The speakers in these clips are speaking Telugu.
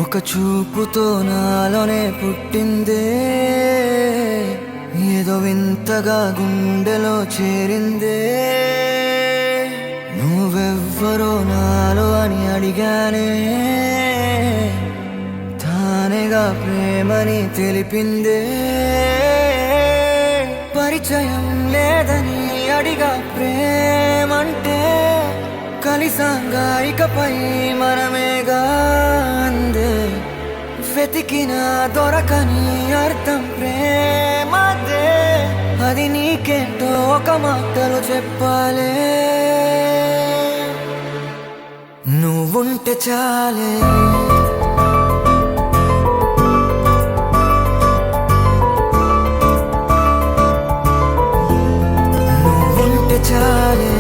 ఒక చూపుతో నాలోనే పుట్టిందే, ఏదో వింతగా గుండెలో చేరిందే. నువ్వెవ్వరో నాలో అని అడిగానే, తానేగా ప్రేమని తెలిపిందే. పరిచయం లేదని అడిగా ప్రేమంటే, కలిసాంగా ఇకపై మనమేగా అందే. వెతికినా దొరకని అర్థం ప్రేమదే, అది నీకేంటో ఒక మాటలో చెప్పాలే. నువ్వుంటే చాలే, నువ్వుంటే చాలే,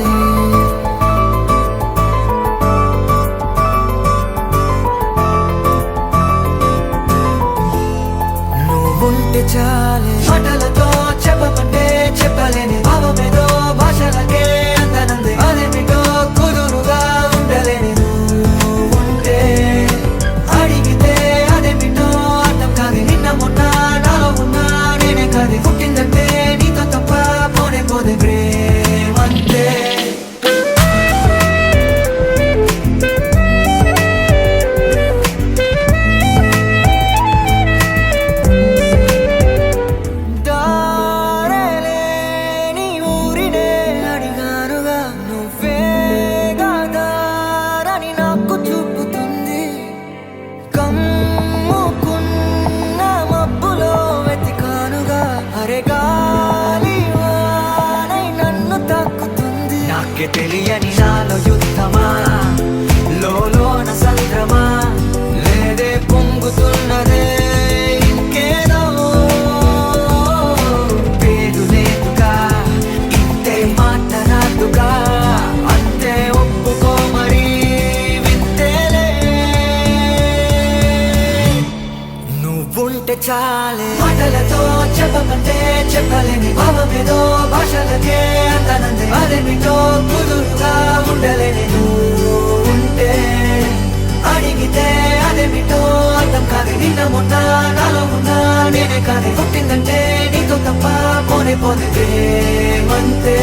ఉంటే చాలే. మాటలతో చెప్పమంటే చెప్పలేని భావమేదో భాషలకే అందనందే. అదేమిటో కుదురుగా ఉండలేని నువ్వుంటే, అడిగితే అదేమిటో అర్థం కాదు. నిన్న మొన్న నాలో ఉన్నా నేనే కాదు. పుట్టిందంటే నీతో తప్ప పోనే పోదే ప్రేమంతే. నాకే తెలియని నాలో యుద్ధమా, లోన సంద్రమా, లేదే పొంగుతున్నదే ఇంకేదో. పేరు లేదుగా, ఇంతే మాట రాదుగా, అంతే ఒప్పుకో మరి వింతేలే. నువ్వుంటే చాలే. మాటలతో చెప్పమంటే చెప్పలేని భావమేదో భాషలకే అందనందే. అదేమిటో కుదురుగా ఉండలేని నువ్వుంటే, అడిగితే అదేమిటో అర్థం కాదు. నిన్న మొన్న నాలో ఉన్నా నేనే కాదు. పుట్టిందంటే నీతో తప్ప పోనే పోతే ప్రేమంతే.